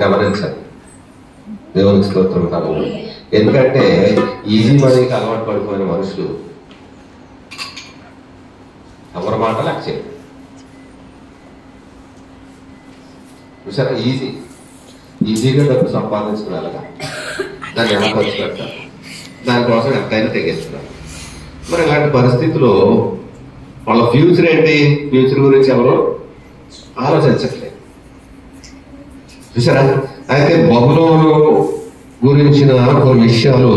గమనించండి. దేవునికి స్తోత్రం కాదు. ఎందుకంటే ఈజీ మనీకి అలవాటు పడిపోయిన మనుషులు ఎవరి మాట లెక్క చేయరు. చూసారా, ఈజీగా డబ్బు సంపాదించుకునేలాగా దాన్ని ఎలా ఖర్చు పెడతారు, దానికోసం ఎంతైనా తెగేస్తున్నారు. మరి ఇలాంటి పరిస్థితుల్లో వాళ్ళ ఫ్యూచర్ ఏంటి? ఫ్యూచర్ గురించి ఎవరు ఆలోచించట్లేదు. చూసారా, అయితే బబులోను గురించిన కొన్ని విషయాలు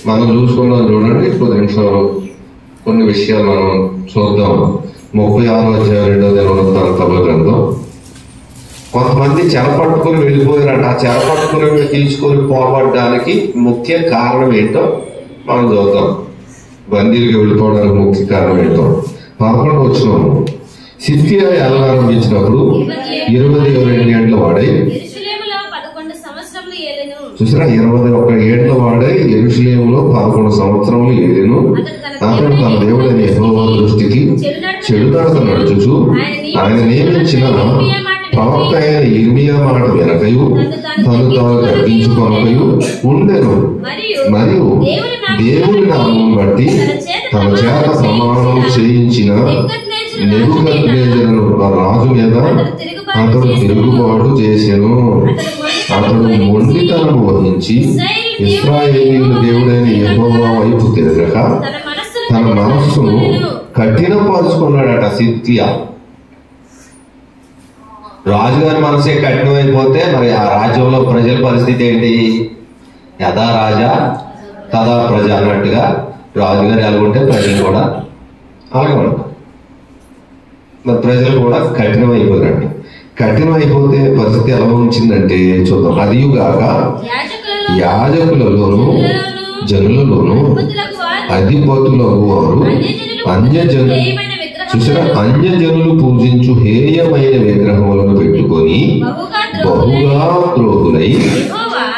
మనం చూసుకున్నాం. చూడండి, కొద్ది నిమిషాలు కొన్ని విషయాలు మనం చూద్దాం. 36వ అధ్యాయం 2వ దినవృత్తాంతముల గ్రంథం. కొంతమంది చెరపట్టుకుని వెళ్ళిపోయారంట. ఆ చెరపట్టుకుని తీసుకొని పోబడ్డానికి ముఖ్య కారణం ఏంటో మనం చూద్దాం. బందీలుగా వెళ్ళిపోవడానికి ముఖ్య కారణం ఏంటో 11వ వచనం. సిద్కియా ఏలనారంభించినప్పుడు 22 ఏళ్ల వాడై, చూసారా, 21 ఏళ్ల వాడై యెరూషలేములో 11 సంవత్సరములు ఏలెను. అతడు తన దేవుడైన యెహోవా దృష్టికి చెడు నడత నడుచుచు ఆయన నియమించిన ప్రవక్త అయిన యిర్మీయా మాట వెనకయు తను తాను తగ్గించుకొనకయు ఉండెను. మరియు దేవుని నామమును బట్టి తన చేత ప్రమాణం చేయించిన నెబుకద్నెజరు రాజు మీద అతడు తిరుగుబాటు చేసెను. అతడు మొండితనము వహించి ఇశ్రాయేలీయుల దేవుడైన యెహోవా వైపు తిరగక తన మనస్సును కఠినపరుచుకున్నాడట. సిద్కియా రాజుగారి మనసే కఠినమైపోతే మరి ఆ రాజ్యంలో ప్రజల పరిస్థితి ఏంటి? యథా రాజా తదా ప్రజ అన్నట్టుగా రాజుగారు ఎలా ఉంటే ప్రజలు కూడా అలాగే ఉంటారు. మరి ప్రజలు కూడా కఠినమైపోయారండి. కఠినమైపోతే పరిస్థితి ఎలా ఉంచిందంటే చూద్దాం. అదియుగాక యాజకులలోను జనులలోను అధిపతులకు వారు అన్యజనులు పూజించు హేయమైన విగ్రహములను పెట్టుకొని బహుగా ద్రోహులై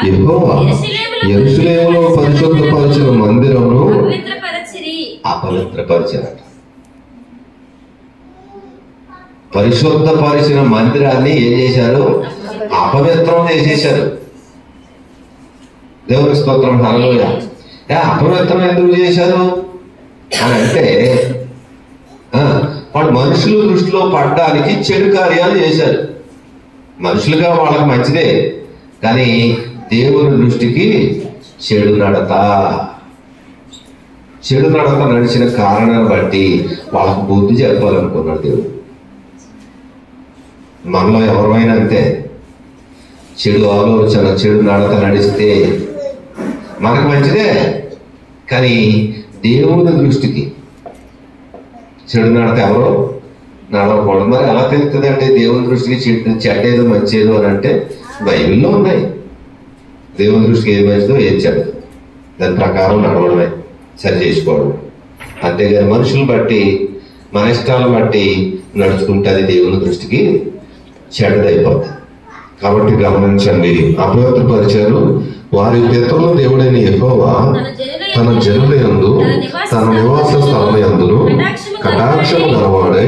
యెహోవా యెరూషలేములో పరిశుద్ధపరిచిన మందిరమును అపవిత్రపరిచారట. పరిశుద్ధపరిచిన మందిరాన్ని ఏం చేశారు? అపవిత్రం చేసేశారు. దేవుని స్తోత్రం. హల్లెలూయా. అపవిత్రం ఎందుకు చేశారు అని అంటే వాళ్ళు మనుషుల దృష్టిలో పడడానికి చెడు కార్యాలు చేశారు. మనుషులుగా వాళ్ళకి మంచిదే, కానీ దేవుని దృష్టికి చెడు నడత నడిచిన కారణాన్ని బట్టి వాళ్ళకు బుద్ధి చెప్పాలనుకున్నాడు దేవుడు. మనలో ఎవరైనా అంతే. చెడు ఆలోచన, చెడు నడత నడిస్తే మనకు మంచిదే, కానీ దేవుని దృష్టికి చెడు నడత ఎవరో నడవకూడదు. మరి ఎలా తెలుస్తుంది అంటే దేవుని దృష్టికి చెడ్డేదో మంచిదో అని అంటే బైబిల్లో ఉన్నాయి. దేవుని దృష్టికి ఏది మంచిదో ఏది చెడ్డదో దాని ప్రకారం నడవడమే, సరి చేసుకోవడం. అంతేగాని మనుషులను బట్టి మన ఇష్టాలను బట్టి నడుచుకుంటే అది దేవుని దృష్టికి చెడ్డదైపోతుంది. కాబట్టి గమనించండి, అపవిత్రపరిచారు. వారి పితరుల దేవుడైన యెహోవా తన జనుల యందు తన నివాస స్థలముల యందును కటాక్షం గలవాడై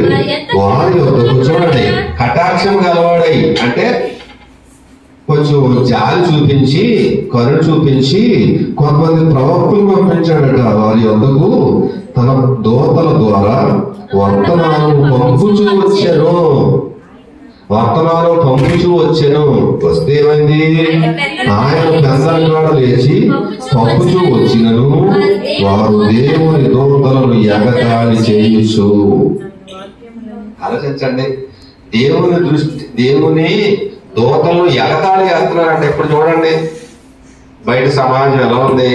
వారి యొద్దకు, చూడండి, కటాక్షం గలవాడై అంటే కొంచెం జాలి చూపించి కరుణ చూపించి కొంతమంది ప్రవక్తలు పంపించాడట. వారి యొద్దకు తన దూతల ద్వారా వర్తమానం పంపుచూ వచ్చాను. వస్తే ఏమైంది? ఆయన పెందలకాడ లేచి పంపుచూ వచ్చినను వారు దేవుని దూతలను ఎగతాళి చేయొచ్చు. ఆలోచించండి, దేవుని దూతలను ఎగతాళి చేస్తున్నారంటే ఇప్పుడు చూడండి బయట సమాజం ఎలా ఉంది.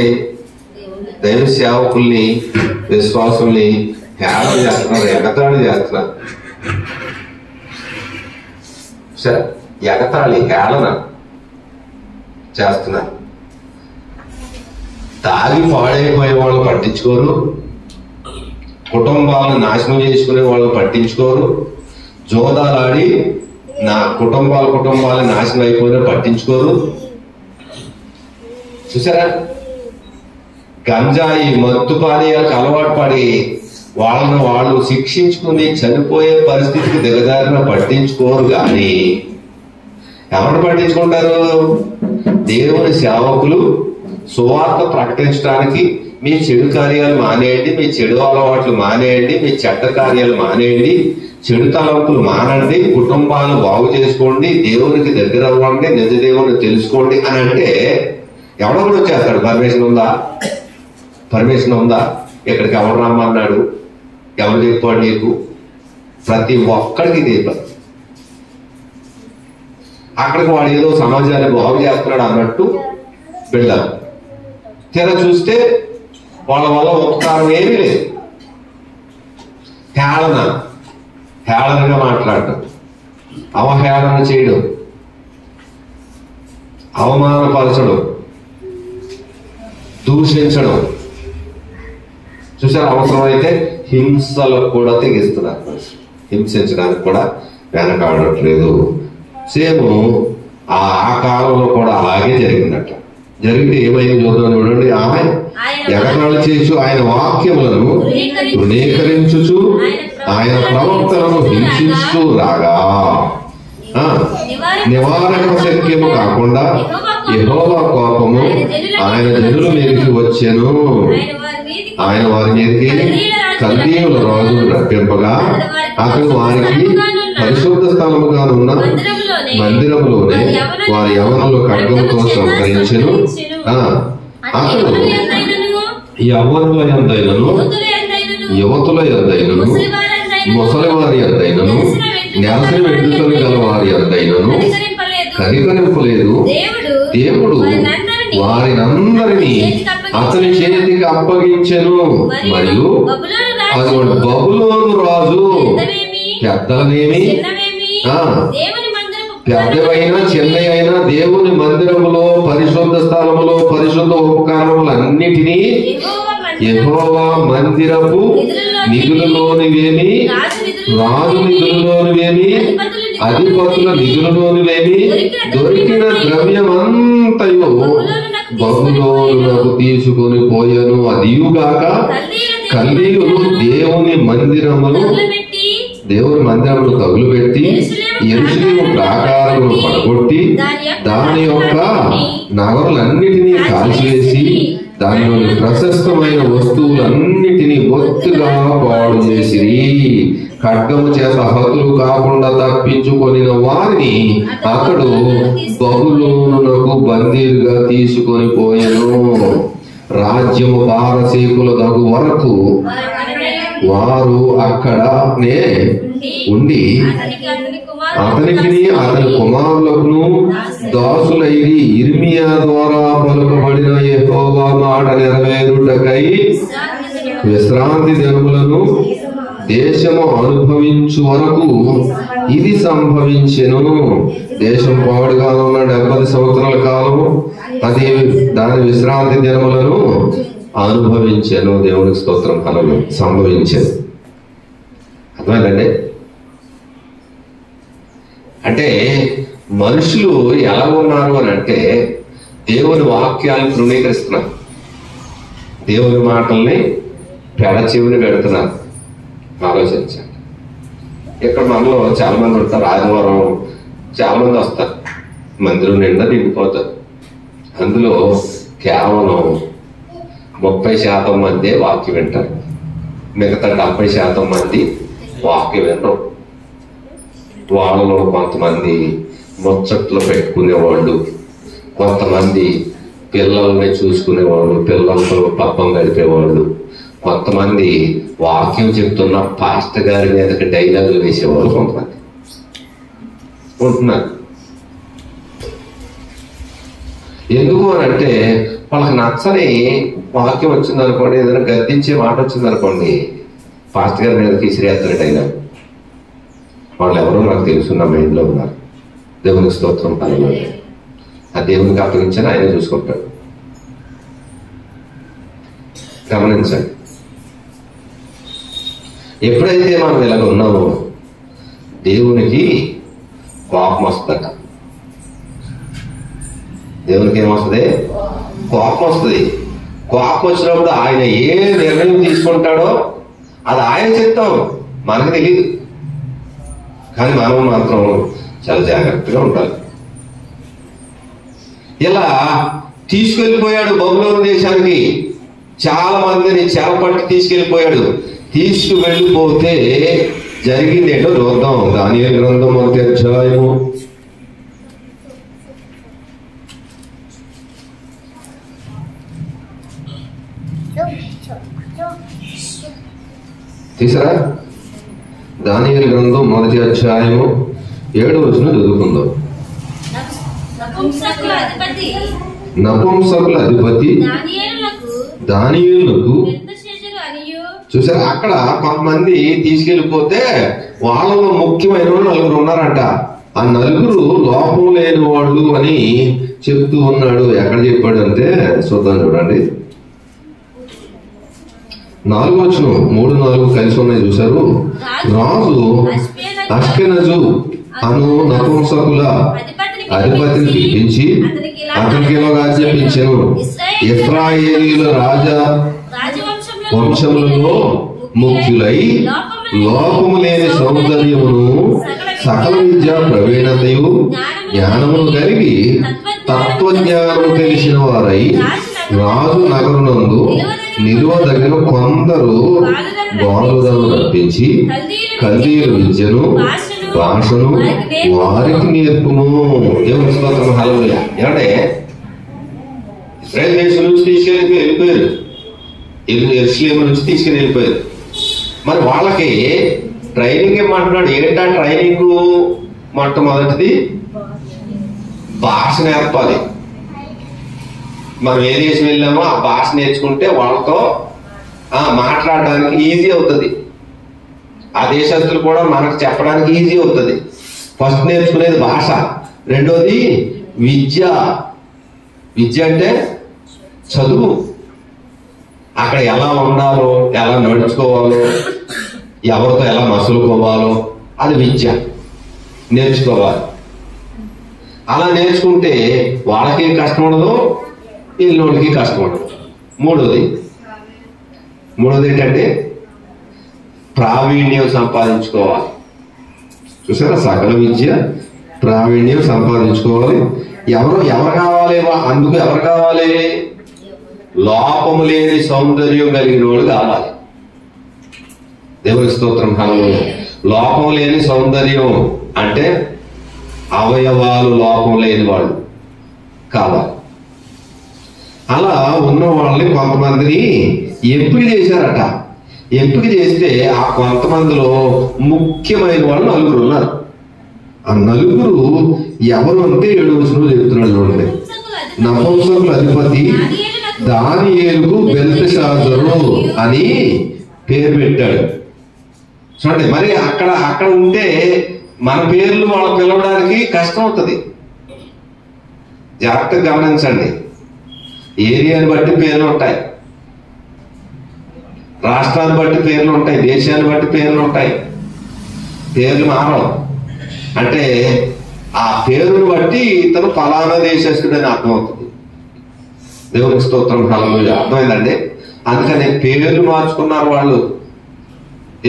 దైవ సేవకుల్ని, విశ్వాసుల్ని హేళన చేస్తున్నారు, ఎగతాళి చేస్తున్నారు. సరే, ఎగతాళి హేళన చేస్తున్నారు. తాగి పాడైపోయే వాళ్ళు పట్టించుకోరు, కుటుంబాలను నాశనం చేసుకునే వాళ్ళు పట్టించుకోరు, జోదాలాడి నా కుటుంబాలు నాశనం అయిపోయినా పట్టించుకోరు. చూసారా, గంజాయి మత్తు పానీయాలకు అలవాటు పడి వాళ్ళను వాళ్ళు శిక్షించుకుని చనిపోయే పరిస్థితికి దిగజారిన పట్టించుకోరు. కానీ ఎవరు పట్టించుకుంటారు? దేవుని సేవకులు సువార్త ప్రకటించడానికి మీ చెడు కార్యాలు మానేయండి, మీ చెడు అలవాట్లు మానేయండి, మీ చెడ్డ కార్యాలు మానేయండి, చెడు తలంపులు మానండి, కుటుంబాలు బాగు చేసుకోండి, దేవునికి దగ్గర అవ్వండి, నిజ దేవుని తెలుసుకోండి అని అంటే ఎవడో కూడా వచ్చేస్తాడు. పర్మిషన్ ఉందా? ఇక్కడికి ఎవరు రమ్మన్నాడు? ఎవరు చెప్పాడు నీకు? ప్రతి ఒక్కడికి దీపం. అక్కడికి వాడు ఏదో సమాజాన్ని బాగు చేస్తున్నాడు అన్నట్టు బిల్డప్. తీరా చూస్తే వాళ్ళ వల్ల ఉపకారం ఏమీ లేదు. హేళనగా మాట్లాడటం, అవహేళన చేయడం, అవమానపరచడం, దూషించడం. చూసారు? అవసరమైతే హింసలకు కూడా తెగిస్తున్నారు. హింసించడానికి కూడా వెనకాడట్లేదు. సేమ్ ఆ కాలంలో కూడా అలాగే జరిగిందట. జరిగితే ఏమైంది చూద్దాం చూడండి. ఆయన ఎగతాళి చేసు ఆయన వాక్యములను తృణీకరించుచు ఆయన ప్రవక్తలను హింసిస్తూ రాగా నివారణ శక్యము కాకుండా యెహోవా కోపము ఆయన జనుల మీదకి వచ్చెను. ఆయన వారి మీదకి కల్దీయుల రాజును రప్పింపగా అతను వారికి పరిశుద్ధ స్థలముగానున్న మందిరంలోనే వారి యవ్వనులు ఖడ్గంతో సంహరించెను. అతడు యవ్వనుల యందైనను యువతుల యందైనను ముసలివారి యందైనను నెలసరి వెంట్రుకలు గల వారి యందైనను కనికరింపలేదు. దేవుడు వారినందరినీ అతని చేతికి అప్పగించెను. మరియు అటువంటి బబులోను రాజు పెద్దలనేమి పెద్దవైనా చిన్నయైనా దేవుని మందిరములో పరిశుద్ధ స్థలములో పరిశుద్ధ ఉపకరణములన్నిటినీ యెహోవా మందిరపు నిధులలోనివేమి రాజు నిధులలోనివేమి అధిపతుల నిధులలోనివేమి దొరికిన ద్రవ్యమంతయు బబులోనునకు తీసుకొని పోయెను. అదియుగాక కల్దీయులు దేవుని మందిరమును తగులుపెట్టి యెరూషలేము ప్రాకారమును పడగొట్టి దాని యొక్క నగరులన్నిటినీ కాల్చివేసి దానిలోని ప్రశస్తమైన వస్తువులన్నిటినీ బొత్తుగా పాడు చేసిరి. ఖడ్గము చేత హతులు కాకుండా తప్పించుకొని వారిని అతడు బబులోనునకు బందీలుగా తీసుకొని పోయెను. రాజ్యము పారసీకుల దగు వరకు వారు అక్కడనే ఉండి అతనికి అతని కుమారులకును దాసులైరి. ఇర్మియా ద్వారా పలుకబడిన యెహోవా మాట నెరవేరుటకై విశ్రాంతి దినములను దేశము అనుభవించు వరకు ఇది సంభవించెను. దేశం పాడుగా ఉన్న 70 సంవత్సరాల కాలము అది దాని విశ్రాంతి దినములను అనుభవించెను. దేవునికి స్తోత్రం. కలలు సంభవించెను. అర్థమైందండి? అంటే మనుషులు ఎలా ఉన్నారు అని అంటే దేవుని వాక్యాలను తృణీకరిస్తున్నారు, దేవుని మాటల్ని పెడచెవిని పెడుతున్నారు. ఆలోచించండి. ఇక్కడ మనలో చాలా మంది ఉంటారు. ఆదివారం చాలా మంది వస్తారు, మందిరం నిండా నిండిపోతారు. అందులో కేవలం 30% మందే వాక్యం వింటారు, మిగతా 70% మంది వాక్యం వినరు. వాళ్ళలో కొంతమంది ముచ్చట్లు పెట్టుకునేవాళ్ళు, కొంతమంది పిల్లల్ని చూసుకునేవాళ్ళు, పిల్లలతో పబ్బం గడిపేవాళ్ళు, కొంతమంది వాక్యం చెప్తున్న పాస్టర్ గారి మీదకి డైలాగులు వేసేవాళ్ళు కొంతమంది ఉంటున్నారు. ఎందుకు అని అంటే వాళ్ళకి నచ్చని వాక్యం వచ్చిందనుకోండి, ఏదైనా గద్దించే మాట వచ్చిందనుకోండి, పాస్టర్ గారి మీదకి ఇసిరేస్తారు డైలాగ్. వాళ్ళు ఎవరో నాకు తెలుసున్న మైండ్లో ఉన్నారు. దేవునికి స్తోత్రం. పనులు ఆ దేవునికి అప్పగించిన ఆయన చూసుకుంటాడు. గమనించండి. ఎప్పుడైతే మనం ఇలాగ ఉన్నామో దేవునికి కోపం వస్తుందట. దేవునికి ఏమొస్తుంది? కోపం వస్తుంది. కోపం వచ్చినప్పుడు ఆయన ఏ నిర్ణయం తీసుకుంటాడో అది ఆయన చిత్తం, మనకు తెలియదు. కానీ మనం మాత్రం చాలా జాగ్రత్తగా ఉండాలి. ఇలా తీసుకెళ్ళిపోయాడు బబులోను దేశానికి. చాలా మందిని చెరపట్టి తీసుకెళ్ళిపోయాడు. తీసుకువెళ్ళిపోతే జరిగింది ఏంటో చూద్దాం. దానియేలు గ్రంథం 1వ అధ్యాయము. తీసారా? దానియేలు గ్రంథం 1వ అధ్యాయము 7వ వచనం చదువుకుందాం. నపుంసకుల అధిపతి దానియేలునకు. చూసారా, అక్కడ కొంతమంది తీసుకెళ్లిపోతే వాళ్ళలో ముఖ్యమైన వాళ్ళు 9 ఉన్నారంట. ఆ 9 లోపం లేని వాళ్ళు అని చెప్తూ ఉన్నాడు. ఎక్కడ చెప్పాడు అంటే చూద్దాం, చూడండి. 4వ వచనం 3, 4 కలిసి ఉన్నాయి. చూసారు, రాజు అష్కెనజు అను నపుంసకుల అధిపతిని పిలిపించి అతనికి ఇలాగా ఆజ్ఞాపించెను, ఇశ్రాయేలీయుల వంశములలో ముఖ్యులై లోపము లేని సౌందర్యమును సకల విద్యా ప్రవీణతయు జ్ఞానమును కలిగి తత్వజ్ఞానము తెలిసిన వారై రాజు నగరునందు నిలువదగిన కొందరు బాలులను రప్పించి కల్దీయుల విద్యను భాషను వారికి నేర్పుము. దేవుని స్తోత్రం. హల్లెలూయా. ఏమంటే ఇశ్రాయేల్ దేశం నుంచి వెళ్ళిపోయారు. యెరూషలేము నుంచి వెళ్ళిపోయారు. మరి వాళ్ళకి ట్రైనింగ్ ఏమంటున్నాడు? ఏంటా ట్రైనింగ్? మొట్టమొదటిది భాష నేర్పాలి. మనం ఏ దేశం వెళ్ళామో ఆ భాష నేర్చుకుంటే వాళ్ళతో మాట్లాడడానికి ఈజీ అవుతుంది. ఆ దేశస్తులు కూడా మనకు చెప్పడానికి ఈజీ అవుతుంది. ఫస్ట్ నేర్చుకునేది భాష. రెండోది విద్య. విద్య అంటే చదువు. అక్కడ ఎలా ఉండాలో, ఎలా నడుచుకోవాలో, ఎవరితో ఎలా మసులుకోవాలో అది విద్య నేర్చుకోవాలి. అలా నేర్చుకుంటే వాళ్ళకి కష్టం ఉండదు, వీళ్ళకి కష్టం ఉండదు. మూడోది ఏంటంటే ప్రావీణ్యం సంపాదించుకోవాలి. చూసారా, సకల విద్య ప్రావీణ్యం సంపాదించుకోవాలి. ఎవరు కావాలి? అందుకు ఎవరు కావాలి? లోపము లేని సౌందర్యం కలిగిన వాడు కావాలి. దేవుని స్తోత్రం. హల్లెలూయా. లోపం లేని సౌందర్యం అంటే అవయవాలు లోపం లేని వాళ్ళు కావాలి. అలా ఉన్న వాళ్ళని కొంతమందిని ఎంపిక చేశారట. ఎంపిక చేస్తే ఆ కొంతమందిలో ముఖ్యమైన వాళ్ళు 9 ఉన్నారు. ఆ 9 ఎవరు అంటే 7వ వచనంలో చెప్తున్నాడు. చూడండి, నపుంసకుల అధిపతి దానియేలుకు బెల్తెషాజరు అని పేరు పెట్టాడు. చూడండి, మరి అక్కడ ఉంటే మన పేర్లు వాళ్ళకి పిలవడానికి కష్టం అవుతుంది. జాగ్రత్తగా గమనించండి. ఏరియాని బట్టి పేర్లు ఉంటాయి, రాష్ట్రాన్ని బట్టి పేర్లు ఉంటాయి, దేశాన్ని బట్టి పేర్లు ఉంటాయి. పేర్లు మారవు. అంటే ఆ పేరును బట్టి ఇతను ఫలానా దేశస్తుడని అర్థమవుతుంది. దేవుని స్తోత్రం. హల్లెలూయా. అర్థమైందండి? అందుకని పేర్లు మార్చుకున్నారు వాళ్ళు.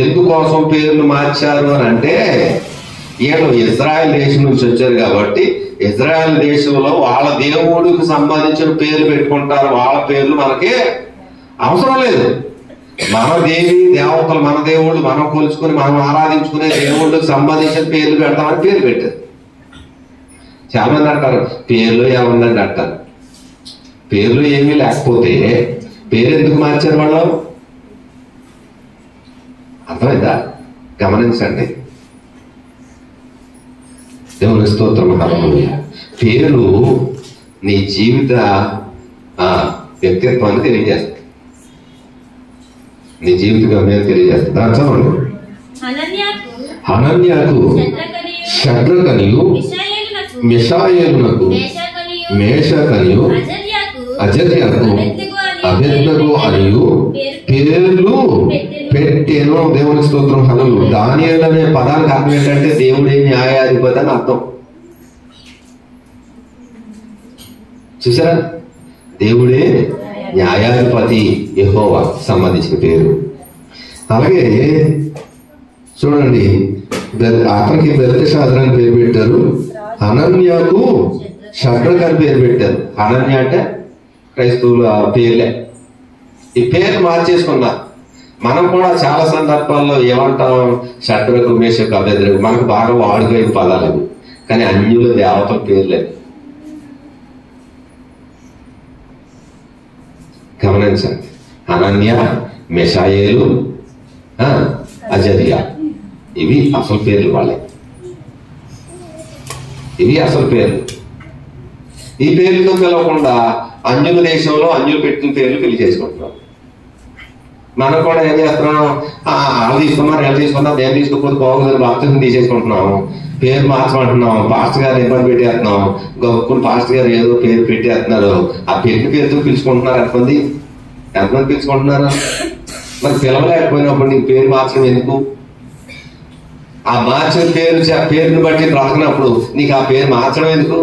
ఎందుకోసం పేర్లు మార్చారు అని అంటే, వీళ్ళు ఇజ్రాయెల్ దేశం నుంచి వచ్చారు కాబట్టి ఇజ్రాయెల్ దేశంలో వాళ్ళ దేవుడికి సంబంధించిన పేర్లు పెట్టుకుంటారు. వాళ్ళ పేర్లు మనకి అవసరం లేదు. మన దేవి దేవతలు, మన దేవుళ్ళు, మనం కొలుచుకుని మనం ఆరాధించుకునే దేవుళ్ళకి సంబంధించిన పేర్లు పెడతామని పేరు పెట్టారు. చాలా మంది అంటారు పేర్లు ఏముందండి అంటారు. పేర్లు ఏమీ లేకపోతే పేరు ఎందుకు మార్చారు వాళ్ళు? అర్థమైందా? గమనించండి. దేవుని స్తోత్రం. హల్లెలూయా. పేర్లు నీ జీవిత వ్యక్తిత్వాన్ని తెలియజేస్తాయి. నీ జీవిత గమ్యాన్ని తెలియజేస్తాయి. దాని చదవండి. హనన్యాకు షడ్రకనియు మిషాయేలునకు మేషకనియు అజర్యాకు అబేద్నెగో అనియు పేర్లు పెట్టెను. దేవుని స్తోత్రం. హల్లెలూయా. దానియేలు అనే పదానికి అర్థం ఏంటంటే దేవుడే న్యాయాధిపతి అని అర్థం. చూసారా, దేవుడే న్యాయాధిపతి, యెహోవా సంబంధించిన పేరు. అలాగే చూడండి, అతనికి బెల్తెషాజర్ అని పేరు పెట్టారు. హనన్యాకు షడ్రక్ అని పేరు పెట్టారు. అనన్య అంటే క్రైస్తవుల పేర్లే. ఈ పేరు మార్చేసుకున్నారు. మనం కూడా చాలా సందర్భాల్లో ఏమంటాం, షడ్రకు మేషకు అబేద్రకు, మనకు బాగా వాడుకైన పదాలు అవి. కానీ అన్యుల దేవతల పేర్లేదు. గమనించండి, అనన్య, మెషాయేలు, అజర్యా, ఇవి అసలు పేర్లు వాళ్ళే. ఇవి అసలు పేర్లు. ఈ పేర్లతో పిలవకుండా అన్యుల దేశంలో అన్యులు పెట్టిన పేర్లు పెళ్లి చేసుకుంటున్నాం. మనం కూడా ఏం చేస్తున్నాం, వాళ్ళు తీసుకున్నారు, ఎలా తీసుకున్నాం, నేను తీసుకోకపోతే బాగుంది, బాప్తిజం తీసేసుకుంటున్నాం, పేరు మార్చమంటున్నాం, పాస్టర్ గారు ఇబ్బంది పెట్టేస్తున్నాం, గొప్పలు పాస్టర్ గారు ఏదో పేరు పెట్టేస్తున్నారు. ఆ పెట్టిన పేరుతో పిలుచుకుంటున్నారు. ఎంతమంది పిలుచుకుంటున్నారు? మరి పిలవలేకపోయినప్పుడు నీకు పేరు మార్చడం ఎందుకు? ఆ మార్చిన పేరుని బట్టి బ్రతకనప్పుడు నీకు ఆ పేరు మార్చడం ఎందుకు?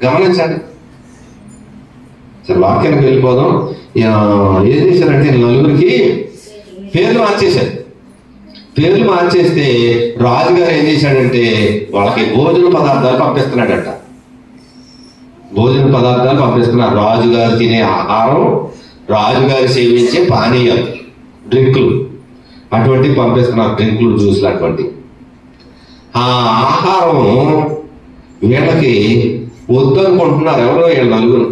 గమనించండి. సరే, వాక్యానికి వెళ్ళిపోదాం. ఏం చేశారంటే నలుగురికి పేర్లు మార్చేశారు. పేర్లు మార్చేస్తే రాజుగారు ఏం చేశాడంటే వాళ్ళకి భోజన పదార్థాలు పంపిస్తున్నాడట. భోజన పదార్థాలు పంపిస్తున్నారు. రాజుగారు తినే ఆహారం, రాజుగారు సేవించే పానీయాలు, డ్రింకులు, అటువంటివి పంపిస్తున్నారు. డ్రింకులు, జ్యూసులు అటువంటి. ఆ ఆహారం వీళ్ళకి వద్దనుకుంటున్నారు. ఎవరో వీళ్ళ నలుగురు,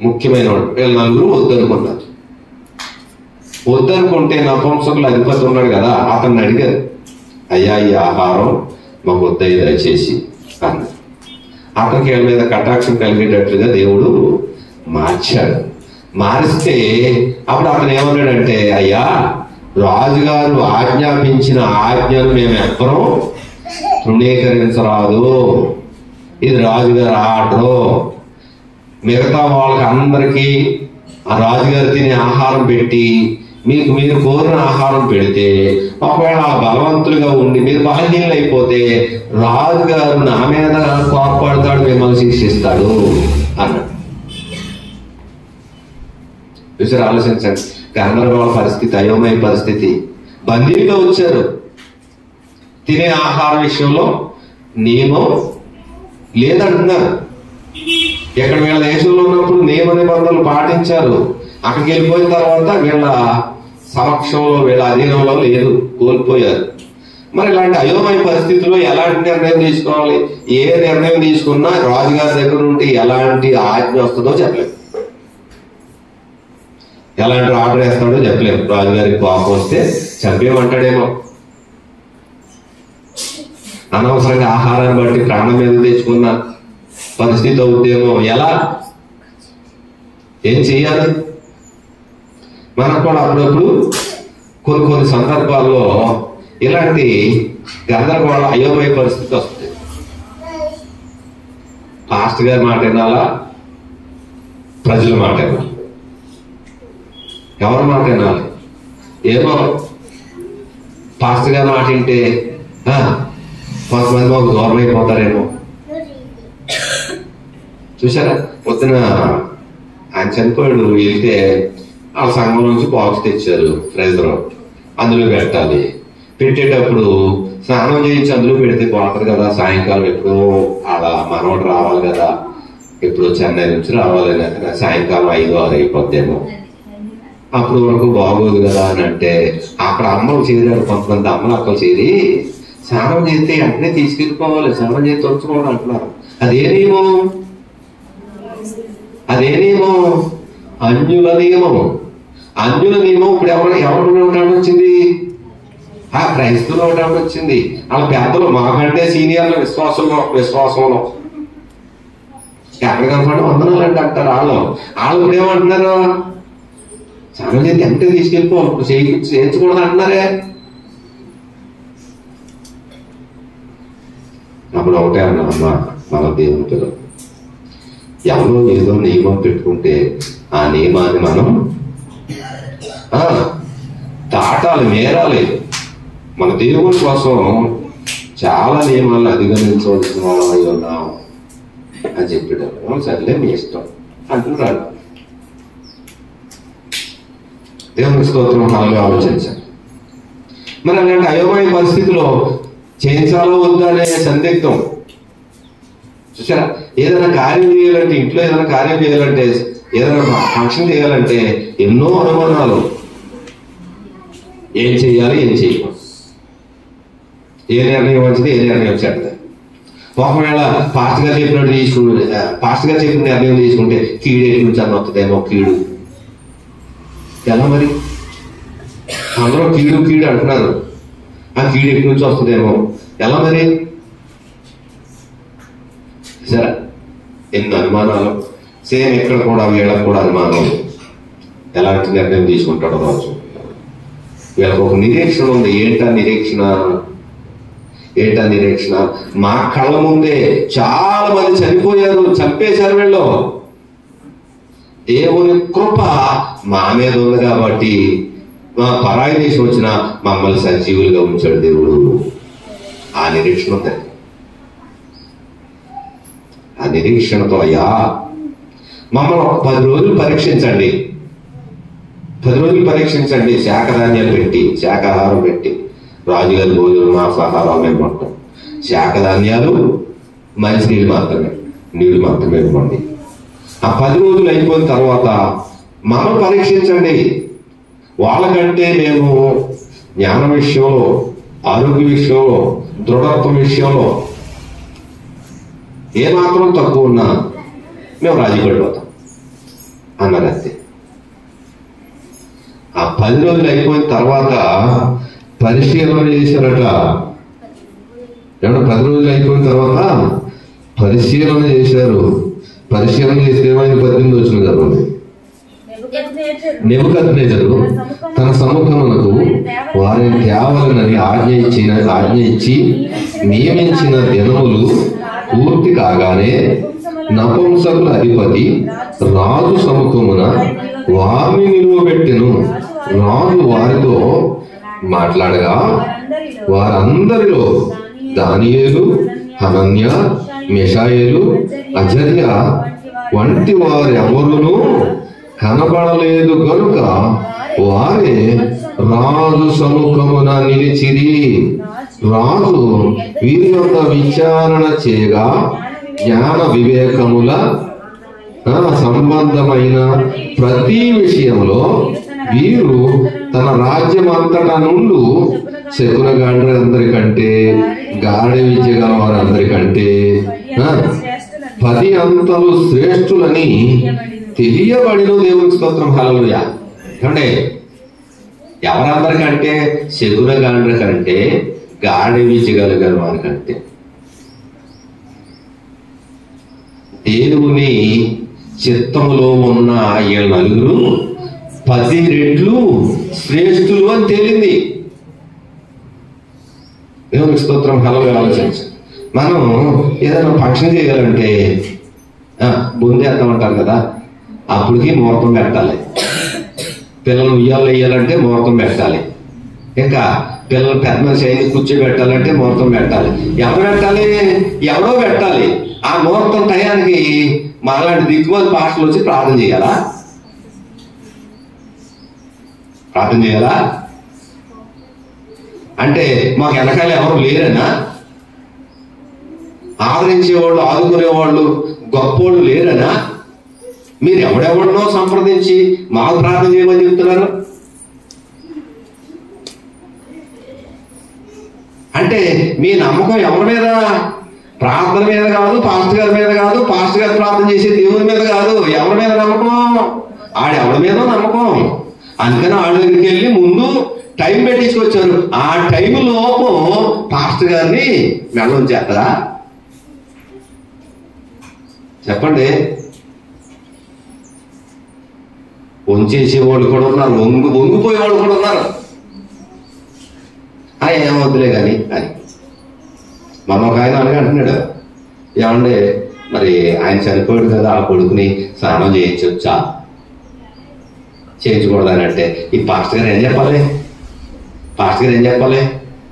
ముఖ్యమైన వాళ్ళు, వీళ్ళ నలుగురు వద్దనుకున్నారు. వద్దనుకుంటే నపుంసకుల అధిపతి ఉన్నాడు కదా, అతన్ని అడిగారు, అయ్యా ఈ ఆహారం మాకు వద్దయ్య దయచేసి అన్నారు. అతనికి వీళ్ళ మీద కటాక్షం కలిగేటట్లుగా దేవుడు మార్చాడు. మారిస్తే అప్పుడు అతను ఏమన్నాడంటే, అయ్యా రాజుగారు ఆజ్ఞాపించిన ఆజ్ఞను మేము ఎవ్వరూ తృణీకరించరాదు, ఇది రాజుగారు ఆర్డరు. మిగతా వాళ్ళకి అందరికీ ఆ రాజుగారు తినే ఆహారం పెట్టి మీకు మీరు కోరిన ఆహారం పెడితే, ఒకవేళ బలవంతులుగా ఉండి మీరు బలహీనలు అయిపోతే రాజుగారు నా మీద కోపడతాడు, మిమ్మల్ని శిక్షిస్తాడు అన్నాడు. చూసారు, ఆలోచించండి. గందరగోళ పరిస్థితి, అయోమయ పరిస్థితి. బందీలుగా వచ్చారు. తినే ఆహారం విషయంలో నియమం లేదంటున్నారు. ఎక్కడ వీళ్ళ దేశంలో ఉన్నప్పుడు నియమ నిబంధనలు పాటించారు. అక్కడికి వెళ్ళిపోయిన తర్వాత వీళ్ళ సమక్షంలో, వీళ్ళ అధీనంలో లేదు, కోల్పోయారు. మరి ఇలాంటి అయోమయ పరిస్థితుల్లో ఎలాంటి నిర్ణయం తీసుకోవాలి? ఏ నిర్ణయం తీసుకున్నా రాజుగారి దగ్గర నుండి ఎలాంటి ఆజ్ఞ వస్తుందో చెప్పలేము, ఎలాంటి ఆర్డర్ వేస్తాడో చెప్పలేము. రాజుగారికి కోపం వస్తే చంపేయమంటాడేమో, అనవసరంగా ఆహారాన్ని బట్టి ప్రాణం మీద తెచ్చుకున్న పరిస్థితి అవుతుందేమో. ఎలా, ఏం చెయ్యాలి? మనకు కూడా అప్పుడప్పుడు కొన్ని సందర్భాల్లో ఇలాంటి గందరగోళ అయోమయ పరిస్థితి వస్తుంది. పాస్టర్ గారి మాట వినాలా, ప్రజల మాట వినాలి, ఎవరి మాట వినాలి? ఏమో పాస్టర్ గారి మాట వింటే కొంతమంది మాకు దూరం అయిపోతారేమో. చూసారా, పొద్దున ఆయన చనిపోయాడు, వెళ్తే ఆ సంఘం నుంచి బాక్స్ తెచ్చారు, ఫ్రైజర్, అందులో పెట్టాలి. పెట్టేటప్పుడు స్నానం చేయించి అందులో పెడితే బాగుంటుంది కదా. సాయంకాలం ఎప్పుడో అలా మనోడు రావాలి కదా, ఎప్పుడో చెన్నై నుంచి రావాలి, సాయంకాలం 5-6 అయిపోద్దేమో, అప్పుడు వరకు బాగోదు కదా అని అంటే, అక్కడ అమ్మలు చేరారు, కొంతమంది అమ్మలు అక్కలు చేరి స్నానం చేస్తే వెంటనే తీసుకెళ్ళిపోవాలి, స్నానం చేసి తొలుచుకోవాలి అంటున్నారు. అదేనేమో అన్యుల నియమం. అన్యుల నియమం ఇప్పుడు ఎవరు ఉండడం వచ్చింది? ఆ క్రైస్తవులు ఉండడం వచ్చింది. వాళ్ళ పెద్దలు మాకంటే సీనియర్ల విశ్వాసంలో ఎక్కడ కనపడి వందనాలంటే అంటారు. వాళ్ళు ఇప్పుడు ఏమంటున్నారు? స్నానం చేసి వెంటనే తీసుకెళ్ళిపో, ఇప్పుడు చేయించకూడదు అంటున్నారే. అప్పుడు ఒకటే అన్నా, మన దేవుని పిల్లలు ఎవరో ఏదో నియమం పెట్టుకుంటే ఆ నియమాన్ని మనం దాటాలి, మేరాలి. మన దేవుని కోసం చాలా నియమాలను అధిగమించవలసిన వాళ్ళం అయి ఉన్నాం అని చెప్పేటప్పుడు, సర్లే మీ ఇష్టం అంటున్నాడు. దేవుని స్తోత్రం. ఆలోచించాలి. మరి అలాంటి అయోమయ పరిస్థితిలో చేయించాలో వద్దా అనే సందిగ్ధం. చూసారా, ఏదైనా కార్యం చేయాలంటే, ఇంట్లో ఏదైనా కార్యం చేయాలంటే, ఏదైనా ఫంక్షన్ చేయాలంటే ఎన్నో అనుమానాలు. ఏం చేయాలి, ఏం చేయకూడదు, ఏ నిర్ణయం వచ్చింది, ఏ నిర్ణయం చెడ్డది. ఒకవేళ పాస్ట్ గారు చెప్పిన నిర్ణయం తీసుకుంటే కీడు ఎటు నుంచి అన్న వస్తుందేమో, కీడు ఎలా మరి? అందరూ కీడు కీడు అంటున్నారు, ఆ కీడు ఎటు నుంచి వస్తుందేమో ఎలా మరి? సరే, ఎన్ని అనుమానాలు. సేమ్ ఇక్కడ కూడా వీళ్ళకు కూడా అనుమానం. ఎలాంటి నిర్ణయం తీసుకుంటాడో రోజు వీళ్ళకు ఒక నిరీక్షణ ఉంది. ఏంటా నిరీక్షణ? మా కళ్ళ ముందే చాలా మంది చనిపోయారు, చంపేశారు వీళ్ళు. దేవుని కృప మా మీద ఉంది కాబట్టి మా పరాయి దేశం వచ్చిన మమ్మల్ని సజీవులుగా ఉంచాడు దేవుడు. ఆ నిరీక్షణ ఉంది. ఆ నిరీక్షణతో అయ్యా మమ్మల్ని ఒక 10 రోజులు పరీక్షించండి, 10 రోజులు పరీక్షించండి. శాఖధాన్యాలు పెట్టి, శాకాహారం పెట్టి, రాజుగారి భోజనం, మాంసాహారం మొత్తం శాఖధాన్యాలు, మంచినీళ్ళు మాత్రమే, నీళ్ళు మాత్రమే ఇవ్వండి. ఆ 10 రోజులు అయిపోయిన తర్వాత మమ్మల్ని పరీక్షించండి. వాళ్ళకంటే మేము జ్ఞానం విషయంలో, ఆరోగ్య విషయంలో, దృఢత్వం విషయంలో ఏమాత్రం తక్కువ ఉన్నా మేము రాజీ పడిపోతాం అన్నారు. అంతే. ఆ 10 రోజులు అయిపోయిన తర్వాత పరిశీలన చేశారట. 10 రోజులు అయిపోయిన తర్వాత పరిశీలన చేశారు. పరిశీలన చేస్తే ఏమైంది? 18 వచ్చిన చదవండి. నెబుకద్నెజరు తన సముఖమునకు వారిని తేవాలనని ఆజ్ఞ ఇచ్చి నియమించిన దినములు పూర్తి కాగానే నపుంసకుల అధిపతి రాజు సముఖమున వారిని నిలువబెట్టెను. రాజు వారితో మాట్లాడగా వారందరిలో దానియేలు, హనన్య, మిషాయేలు, అజర్య వంటి వారెవరునూ కనబడలేదు గనుక వారే రాజు సముఖమున నిలిచిరి. రాజు వీరి యొక్క విచారణ చేయగా జ్ఞాన వివేకముల సంబంధమైన ప్రతి విషయంలో వీరు తన రాజ్యమంతటా నుండి శకునగాండ్రందరికంటే, గాడి విద్య గల వారందరికంటే 10 అంతలు శ్రేష్ఠులని తెలియబడిన దేవుని స్తోత్రం. హల్లెలూయా. ఏమంటే ఎవరందరికంటే? శకునగాండ్ర కంటే, గాడి విద్యగలిగిన వారికంటే. దేవుని చిత్తములో ఉన్న ఈ నలుగురు 10 రెట్లు శ్రేష్ఠులు అని తేలింది. దేవుని స్తోత్రం. హల్లెలూయా. ఆలోచించు. మనం ఏదైనా ఫంక్షన్ చేయాలంటే బొందేద్దామంటారు కదా, అప్పటికి ముహూర్తం పెట్టాలి. పిల్లలు ఉయ్యాలు వేయాలంటే ముహూర్తం పెట్టాలి. ఇంకా పిల్లలు పెద్ద మనిషి అయింది కూర్చోబెట్టాలంటే ముహూర్తం పెట్టాలి. ఎవరు పెట్టాలి? ఎవరో పెట్టాలి. ఆ ముహూర్తం టయానికి మాలాంటి దిక్కుమాలి పాస్టర్లు వచ్చి ప్రార్థన చేయాలా? అంటే మాకు వెనకాల ఎవరు లేరనా? ఆదరించేవాళ్ళు, ఆదుకునేవాళ్ళు, గొప్పోళ్ళు లేరనా? మీరు ఎవడెవడనో సంప్రదించి మాకు ప్రార్థన చేయమని చెప్తున్నారు. అంటే మీ నమ్మకం ఎవరి మీద? ప్రార్థన మీద కాదు, పాస్టర్ గారి మీద కాదు, పాస్టర్ గారు ప్రార్థన చేసే దేవుని మీద కాదు. ఎవరి మీద నమ్మకం? ఆడెవరి మీద నమ్మకం. అందుకని ఆడ దగ్గరికి వెళ్ళి ముందు టైం పెట్టించుకొచ్చారు. ఆ టైం లోపు పాస్టర్ గారిని మెళ్ళం చేస్తారా? చెప్పండి. వంచేసేవాళ్ళు కూడా ఉన్నారు, వంగిపోయేవాళ్ళు కూడా ఉన్నారు. ఏమవుతులే కానీ అని మన ఒక ఆయన అనగా అంటున్నాడు, ఏమంటే మరి ఆయన చనిపోయాడు కదా, ఆ కొడుకుని స్నానం చేయించొచ్చా, చేయించకూడదని అంటే ఈ పాస్టర్ గారు ఏం చెప్పాలి?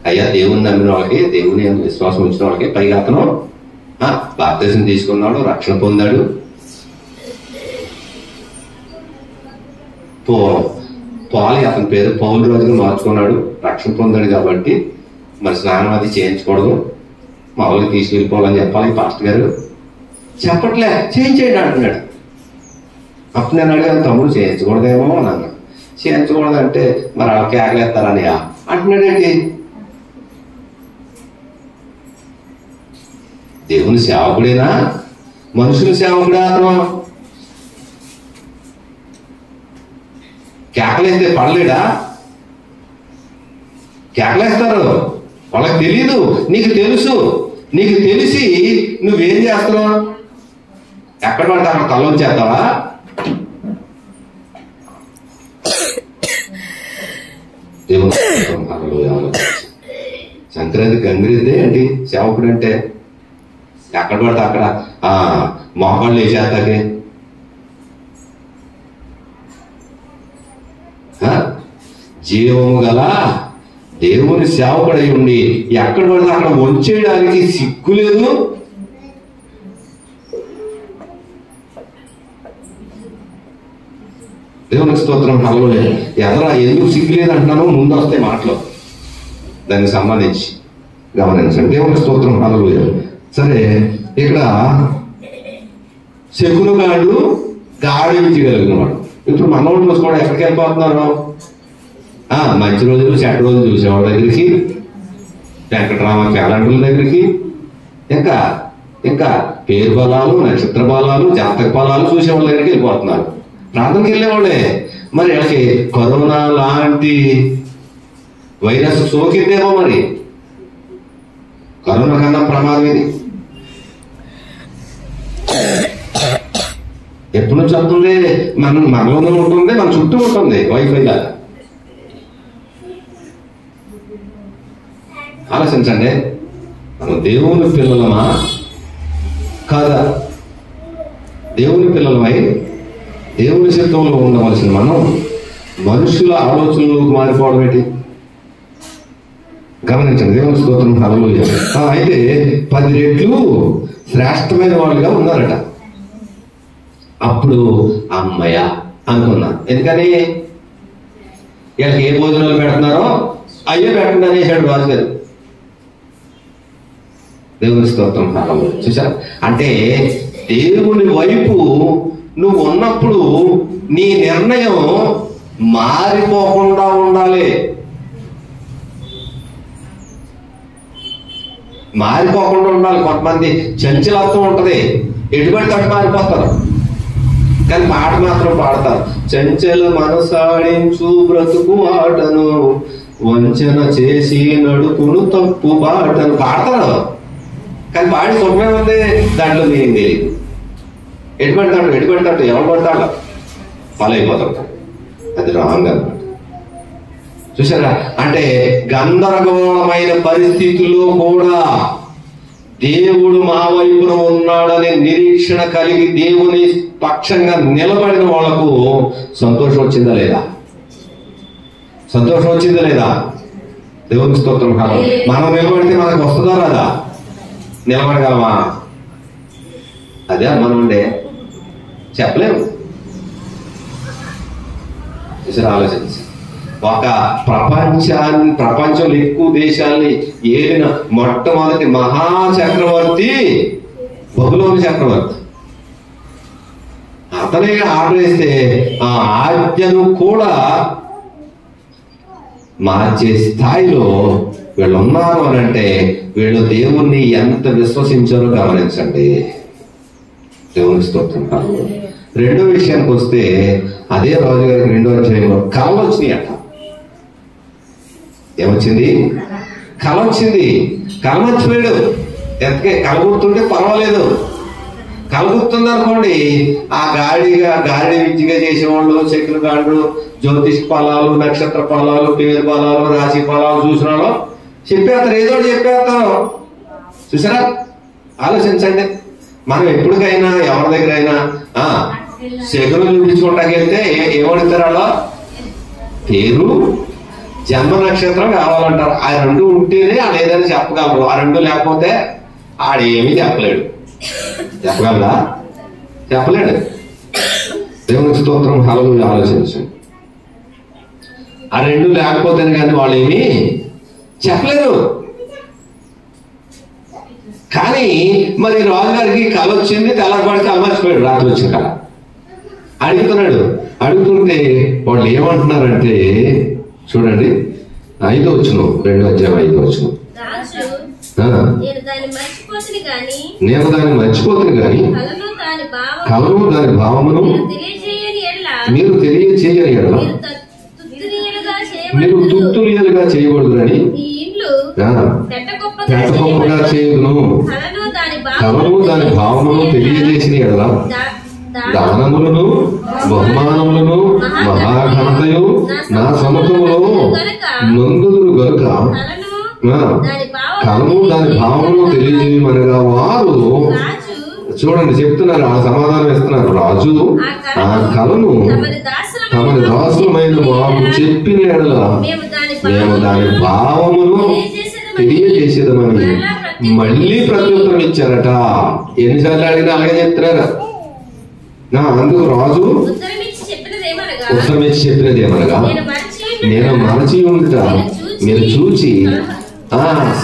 అయ్యా దేవుని నమ్మిన వాళ్ళకి, దేవుని విశ్వాసం ఉంచిన వాళ్ళకి, పైగా అతను బాప్తిసం తీసుకున్నాడు, రక్షణ పొందాడు. పాలి అతని పేరు పౌలు రోజుగా మార్చుకున్నాడు, రక్షణ పొందాడు కాబట్టి మరి స్నానం అది చేయించకూడదు, మామూలుగా తీసుకెళ్ళిపోవాలని చెప్పాలి పాస్టర్ గారు. చెప్పట్లే, చేయించేయండి అంటున్నాడు. అప్పుడు నేను అడిగాను, తమ్ముడు చేయించకూడదేమో అని అన్నా. చేయించకూడదంటే మరి అలా కేకలేస్తారని అంటున్నాడేంటి? దేవుని సేవకుడేనా, మనుషుల సేవకుడే అతను? కేకలేస్తే పడలేడా? కేకలేస్తారు, వాళ్ళకి తెలీదు, నీకు తెలుసు. నీకు తెలిసి నువ్వేం చేస్తున్నావు? ఎక్కడ పడితే అక్కడ తలొంచేస్తావా? దేవుని సంక్రాంతి గంగిరిద్దే అండి సేవకుడు అంటే. ఎక్కడ పడితే అక్కడ మోకాళ్ళు వేసేస్తాకే. జీవము గల దేవుని సేవకుడై ఉండి ఎక్కడ పడితే అక్కడ వంచేయడానికి సిగ్గు లేదు. దేవునికి స్తోత్రం. హల్లెలూయా. ఎదరా ఎందుకు సిగ్గు లేదు అంటున్నాను, ముందు వస్తే మాటలు దానికి సంబంధించి గమనించండి. దేవునికి స్తోత్రం. హల్లెలూయా. సరే, ఇక్కడ శకునగాడు గాడి విద్యగలిగిన వాడు. ఇప్పుడు మనోళ్ళు కూడా ఎక్కడికి వెళ్ళిపోతున్నారు? మంచి రోజులు చెడ్డ రోజులు చూసేవాళ్ళ దగ్గరికి, వెంకటరామ క్యాలెండర్ల దగ్గరికి, ఇంకా పేరు బలాలు, నక్షత్ర బలాలు, జాతక బలాలు చూసేవాళ్ళ దగ్గరికి వెళ్ళిపోతున్నారు. ప్రార్థనకి వెళ్ళేవాళ్ళే. మరి వాళ్ళకి కరోనా లాంటి వైరస్ సోకిందేమో. మరి కరోనా కన్నా ప్రమాదం ఇది. ఎప్పటి నుంచి వస్తుంది? మనలోనే ఉంటుంది, మన చుట్టూ ఉంటుంది వైఫై లాగా. ఆలోచించండి, మనం దేవుని పిల్లలమా కాదా? దేవుని పిల్లలమై దేవుని చిత్తంలో ఉండవలసిన మనం మనుషుల ఆలోచనలోకి మారిపోవడం ఏంటి? గమనించండి. దేవుని స్తోత్రం. హల్లెలూయా. అయితే 10 రెట్లు శ్రేష్టమైన వాళ్ళుగా ఉన్నారట. అప్పుడు అమ్మయ్య అనుకున్నా. ఎందుకని? వీళ్ళకి ఏ భోజనాలు పెడుతున్నారో అయ్యే పెట్టండి అనేసాడు రాజుగారు. దేవుని స్తోత్రం. హల్లెలూయా. చూసారా? అంటే దేవుని వైపు నువ్వు ఉన్నప్పుడు నీ నిర్ణయం మారిపోకుండా ఉండాలి. మారిపోకుండా ఉండాలి. కొంతమంది చంచలత్వం ఉంటది, ఎటువంటి తట్టు మారిపోతారు, కానీ పాట మాత్రం పాడతారు. చంచల మనసాడించు బ్రతుకు ఆటను, వంచన చేసి నడుపును తప్పు బాటను పాడతారు. కానీ పాడి సుఖమే ఉంది, దాంట్లో మీనింగ్ తెలియదు. ఎటువంటి తట్టు ఎవరు పడతాడు పాలైపోతాడు. అది రాంగ్ అన్నమాట. చూసారా? అంటే గందరగోళమైన పరిస్థితుల్లో కూడా దేవుడు మా వైపున ఉన్నాడనే నిరీక్షణ కలిగి దేవుని పక్షంగా నిలబడిన వాళ్లకు సంతోషం వచ్చిందా లేదా? సంతోషం వచ్చిందా లేదా? దేవుని స్తోత్రం. కాదు, మనం నిలబడితే మనకు వస్తుందా రాదా? నిలబడగలమా? అదే మనం ఉండే చెప్పలేము. చూసారా? ఆలోచించి ఒక ప్రపంచంలో ఎక్కువ దేశాల్ని ఏలిన మొట్టమొదటి మహాచక్రవర్తి బబులోను చక్రవర్తి. అతనే ఆర్డర్ వేస్తే ఆ ఆజ్ఞను కూడా మార్చే స్థాయిలో వీళ్ళు ఉన్నారు అని అంటే వీళ్ళు దేవుణ్ణి ఎంత విశ్వసించారో గమనించండి. దేవుని స్తోత్రం. రెండో విషయానికి వస్తే అదే రాజుగారికి 2వ అధ్యాయంలో కళలు వచ్చినాయి అంట. ఏమొచ్చింది? కళ వచ్చింది. కళ మర్చిపోయాడు. ఎంతకే కళ గుర్తుంటే పర్వాలేదు. కళ గుర్తుంది అనుకోండి, ఆ గాడి విద్యగా చేసేవాళ్ళు, శకులు గాడు, జ్యోతిష్ ఫలాలు, నక్షత్ర ఫలాలు, పేరు ఫలాలు, రాశి ఫలాలు చూసిన వాళ్ళు చెప్పేస్తారు, ఏదో చెప్పేస్తారు. చూసారా? ఆలోచించండి. మనం ఎప్పటికైనా ఎవరి దగ్గర అయినా శకులు చూపించుకోవడానికి వెళ్తే ఏమడుగుతారు? వాళ్ళు పేరు, జన్మ నక్షత్రం కావాలంటారు. ఆ 2 ఉంటేనే ఆడు ఏదైనా చెప్పగలరు. ఆ 2 లేకపోతే ఆడేమీ చెప్పలేడు. చెప్పగలరా? చెప్పలేడు. దేవుని స్తోత్రం. హల్లెలూయా. ఆలోచించండి. ఆ 2 లేకపోతేనే కానీ వాళ్ళు ఏమీ చెప్పలేరు. కానీ మరి రాజుగారికి కళ వచ్చింది, తెల్లవాడికి అమర్చిపోయాడు. రాత్రి వచ్చిన కళ అడుగుతున్నాడు. అడుగుతుంటే వాళ్ళు ఏమంటున్నారంటే చూడండి, 5వ వచనం, 2వ అధ్యాయం 5వ వచనం. నేను దాన్ని మర్చిపోతుంది కానీ కలను దాని భావమును మీరు తెలియచేయని ఎడల మీరు తుత్తురియలుగా చేయకూడదు అని పెట్టగొప్పగా చేయుదును. కలను దాని భావమును తెలియజేసిన ఎడల దానములను బహుమానములను మహాఘనతయు నా సముఖములో నొందుదురు గనుక కలను దాని భావమును తెలియజేయమనగా వారు చూడండి చెప్తున్నారు, ఆ సమాధానం ఇస్తున్నారు. రాజు ఆ కలను తమని దాసులమైన మాకు చెప్పిన ఎడల మేము దాని భావమును తెలియజేసేదమని మళ్ళీ ప్రత్యుత్తరం ఇచ్చారట. ఎన్నిసార్లు అడిగినా అలాగే చెప్తున్నారు. అందుకు రాజు ఉత్తరం ఇచ్చి చెప్పినది ఏమనగా, నేను మరచి ఉండుట మీరు చూచి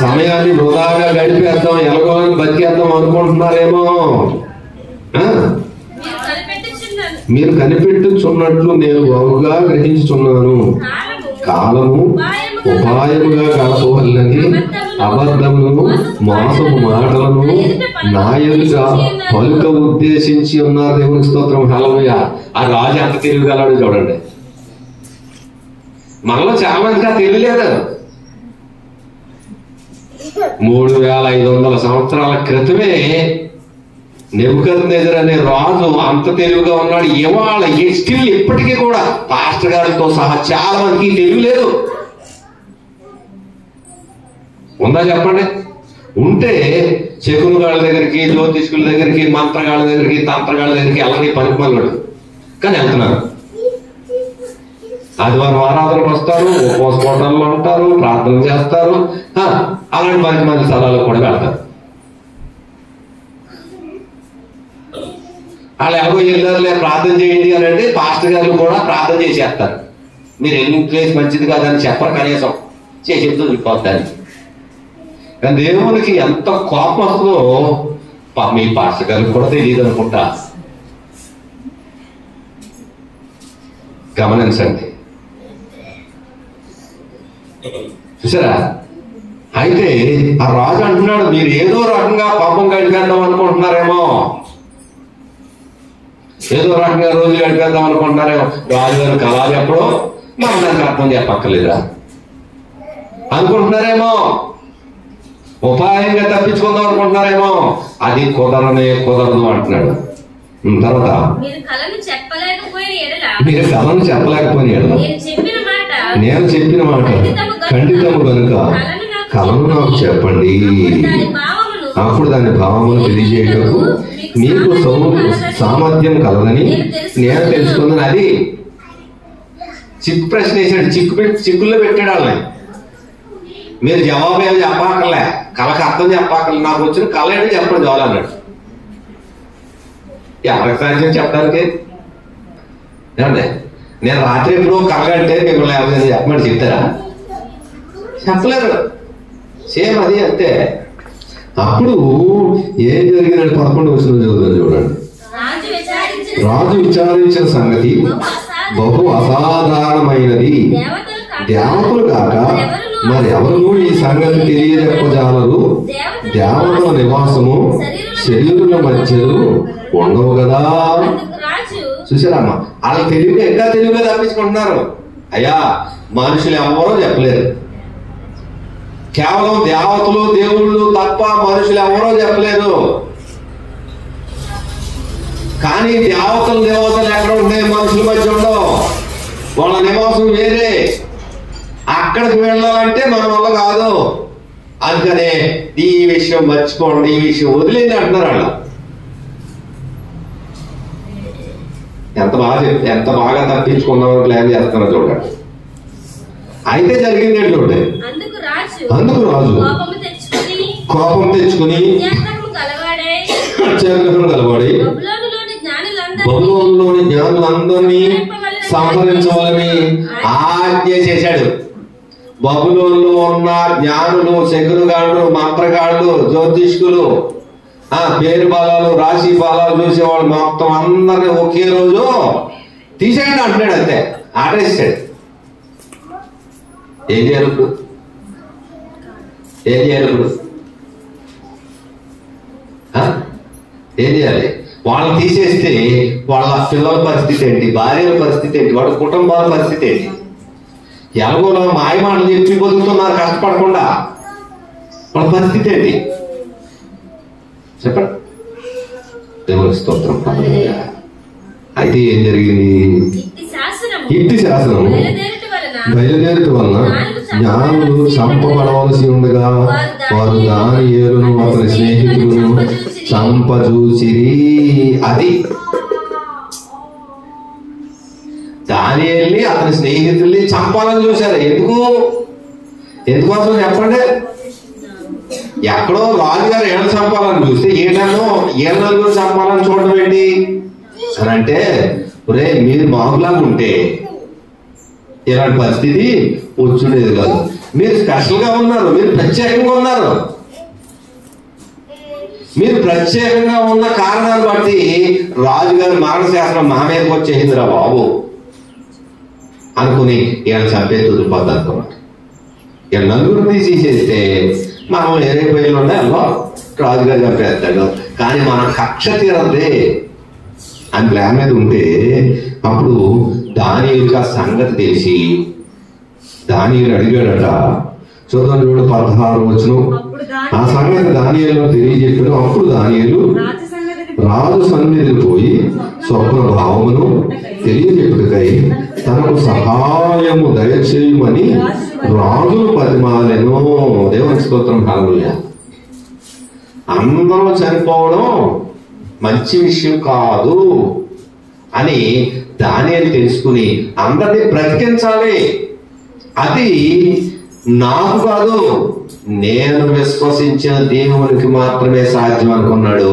సమయాన్ని వృధాగా గడిపేద్దాం, ఎలాగో బతికేద్దాం అనుకుంటున్నారేమో. మీరు కనిపెట్టుచున్నట్లు నేను బహుగా గ్రహించుచున్నాను. కాలము ఉపాయముగా గడపవల్లని అబద్ధములను మోసము మాటలను నా ఎదుట పలుక ఉద్దేశించి ఉన్నారు. దేవునికి స్తోత్రం. హల్లెలూయా. ఆ రాజు ఎంత తెలియగలడు చూడండి. మనలో చాలా మందికి తెలియలేదు. 3500 సంవత్సరాల క్రితమే నెబుకద్నెజర్ అనే రాజు అంత తెలివిగా ఉన్నాడు. ఇవాళ స్టిల్ ఇప్పటికీ కూడా పాస్టర్ గారితో సహా చాలా మందికి తెలియలేదు. ఉందా చెప్పండి? ఉంటే శకునుగాళ్ళ దగ్గరికి, జ్యోతిష్కుల దగ్గరికి, మంత్రగాళ్ళ దగ్గరికి, తంత్రగాళ్ళ దగ్గరికి అలాగే పనికిమన్నాడు. కానీ వెళ్తున్నారు. ఆదివారం ఆరాధనకు వస్తారు, ఉపవాస కోటల్లో ఉంటారు, ప్రార్థన చేస్తారు. అలాంటి మంచి స్థలాలకు కూడా వెళ్తారు. వాళ్ళు ఎలాగో వెళ్ళారులే ప్రార్థన చేయండి అని అంటే పాస్టర్ గారు కూడా ప్రార్థన చేసేస్తారు. మీరు వెళ్ళిన ప్లేస్ మంచిది కాదని చెప్పరు, కనీసం చేసేది వెళ్ళిపోతారు. కానీ దేవునికి ఎంత కోపం వస్తుందో మీ పాస్టర్ గారికి కూడా తెలియదు అనుకుంటా. గమనించండి. చూసారా? అయితే ఆ రాజు అంటున్నాడు, మీరు ఏదో రకంగా పాపం గడిపేద్దాం అనుకుంటున్నారేమో, ఏదో రకంగా రోజు గడిపేద్దాం అనుకుంటున్నారేమో. రాజుగారు కళాలు ఎప్పుడో మనం దానికి అర్థం చెప్పక్కర్లేదా అనుకుంటున్నారేమో, ఉపాయంగా తప్పించుకుందాం అనుకుంటున్నారేమో. అది కుదరదు అంటున్నాడు. తర్వాత మీరు కళను చెప్పలేకపోయిన ఎడల నేను చెప్పిన మాట ఖండితము కనుక కళను నాకు చెప్పండి, అప్పుడు దాని భావమును తెలియజేయటకు మీకు సామర్థ్యం కలదని నేను తెలుసుకుందని. అది చిక్కు ప్రశ్న వేసాడు, చిక్కుల్లో పెట్టాడు వాళ్ళని. మీరు జవాబు ఏమి చెప్పక్కర్లే, కళకు అర్థం చెప్పక్కర్లే, నాకు వచ్చిన కళ ఏంటి చెప్పండి చాలు అన్నాడు. ఎవరికి సాధ్యం చెప్పడానికి? ఏమంటే నేను రాత్రి ఎప్పుడో కళ అంటే మిమ్మల్ని చెప్పమని చెప్తారా? చెప్పలేరు. సేమ్ అది అంతే. అప్పుడు ఏం జరిగినట్టు 11వ వచనం చదువుతాను చూడండి. రాజు విచారించిన సంగతి బహు అసాధారణమైనది. దేవతలు కాక మరి ఎవరు ఈ సంగతి తెలియజెప్పజాలరు. దేవతల నివాసము శరీరుల మధ్యలో ఉండవు కదా. చూసారమ్మా, వాళ్ళు తెలివిగా ఇంకా తెలివిగా తప్పించుకుంటున్నారు. అయ్యా మనుషులు ఎవరో చెప్పలేరు, కేవలం దేవతలు దేవుళ్ళు తప్ప మనుషులు ఎవరో చెప్పలేరు. కానీ దేవతలు ఎక్కడ ఉన్నాయి? మనుషుల మధ్య ఉండవు. వాళ్ళ నివాసం వేరే. అక్కడికి వెళ్ళాలంటే మన వల్ల కాదు. అందుకనే ఈ విషయం మర్చిపోండి, ఈ విషయం వదిలేండి అంటున్నారు వాళ్ళు. ఎంత బాగా తప్పించుకున్నామని ప్లాన్ చేస్తున్నారు చూడండి. అయితే జరిగింది ఏంటంటే, అందుకు రాజు కోపం తెచ్చుకుని అత్యాగ్రహం కలవాడి బబులోనులోని జ్ఞానులందరినీ సంహరించవాలని ఆజ్ఞ చేశాడు. బబులోనులో ఉన్న జ్ఞానులు, శకునుగాళ్ళు, మంత్రగాళ్ళు, జ్యోతిష్కులు పేరు బలాలు రాశి బలాలు చూసేవాళ్ళు మొత్తం అందరినీ ఒకే రోజు తీసేయండి అంటున్నాడు. అంతే ఆటేసాడు. ఏం చేయాలి ఇప్పుడు? ఏం చేయాలి? వాళ్ళని తీసేస్తే వాళ్ళ పిల్లల పరిస్థితి ఏంటి, భార్యల పరిస్థితి ఏంటి, వాళ్ళ కుటుంబాల పరిస్థితి ఏంటి? ఎలాగో మాయమాటలు చెప్పి బతుకుతున్నారు కష్టపడకుండా. వాళ్ళ పరిస్థితి ఏంటి చెప్పండి. దేవునికి స్తోత్రం. అయితే ఏం జరిగింది? ఇట్టి శాసనం బయలుదేరుట వలన జ్ఞానులు చంపబడవలసి ఉండగా వారు దానియేలును అతని స్నేహితులను చంపజూచిరి. అది దానియేలుని అతని స్నేహితుల్ని చంపాలని చూశారు. ఎందుకోసం చెప్పండి? ఎక్కడో రాజుగారు ఏళ్ళని చంపాలని చూస్తే ఏళ్ళను చంపాలని చూడడం ఏంటి అని అంటే, ఒరే మీరు మామూలాగా ఉంటే ఇలాంటి పరిస్థితి వచ్చుండేది కాదు. మీరు స్పెషల్ గా ఉన్నారు, మీరు ప్రత్యేకంగా ఉన్నారు. మీరు ప్రత్యేకంగా ఉన్న కారణాన్ని బట్టి రాజుగారి మరణశాస్త్రం మా మీదకి వచ్చేసిందిరా బాబు అనుకుని ఈయన చంపే తుదిపోద్ది అనుకున్నాడు. ఈయన నలుగురు తీసేస్తే మనం వేరే పేర్లు ఉన్నాయో రాజుగారు చంపేస్తాడు. కానీ మన కక్ష తీరద్దే అని ప్లాన్ మీద ఉంటే అప్పుడు దానియేలుకి ఆ సంగతి తెలిసి దానియేలు అడిగాడట. చూడండి 16 ఆ సంగతి దానియేలు తెలియజెప్పాడు. అప్పుడు దానియేలు రాజు సన్నిధికి పోయి స్వప్న భావమును తెలియజెప్పుటకై తనకు సహాయము దయచేయమని రాజును బతిమాలెను. దేవుని స్తోత్రం. హల్లెలూయా. అందరూ చనిపోవడం మంచి విషయం కాదు అని దానియేలు తెలుసుకుని అందరినీ బ్రతికించాలి. అది నాకు కాదు, నేను విశ్వసించిన దేవునికి మాత్రమే సాధ్యం అనుకున్నాడు.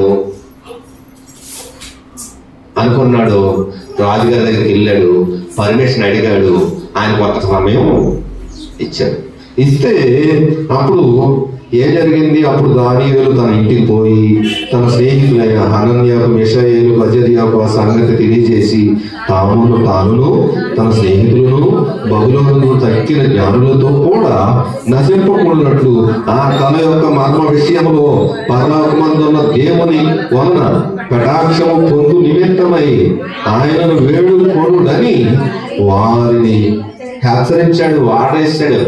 రాజుగారి దగ్గరికి వెళ్ళాడు, పర్మిషన్ అడిగాడు. ఆయన కొంత సమయం ఇచ్చాడు. ఇస్తే అప్పుడు ఏం జరిగింది? అప్పుడు దానియేలు తన ఇంటికి పోయి తన స్నేహితులైన హనన్యాకు, మిషాయేలుకు, అజర్యాకు ఆ సంగతి తెలియజేసి తాను తన స్నేహితులను బబులోను తక్కిన జ్ఞానులతో కూడా నశింపకూడనట్లు ఆ కళ యొక్క మర్మ విషయంలో పరలోకమందున్న దేవుని వలన కటాక్షము పొందు నిమిత్తమై ఆయనను వేడుకొనుడని వారిని హెచ్చరించాడు, వాడేశాడు.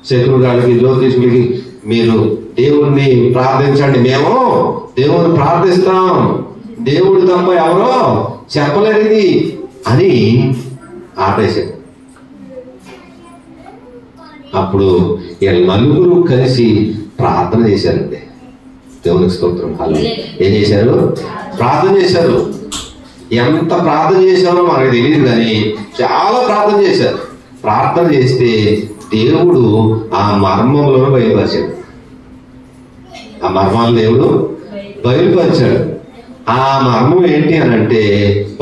శత్రువులకి, జ్యోతిష్కులకి మీరు దేవుణ్ణి ప్రార్థించండి, మేము దేవుని ప్రార్థిస్తాం, దేవుడు తప్ప ఎవరో చెప్పలేనిది అని ఆపేశాడు. అప్పుడు నలుగురు కలిసి ప్రార్థన చేశారండి. దేవునికి స్తోత్రం. ఏం చేశారు? ప్రార్థన చేశారు. ఎంత ప్రార్థన చేశారో మనకు తెలియదు, కానీ చాలా ప్రార్థన చేశారు. ప్రార్థన చేస్తే దేవుడు ఆ మర్మంలో బయలుపరిచాడు. ఆ మర్మాలు దేవుడు బయలుపరిచాడు. ఆ మర్మం ఏంటి అని అంటే,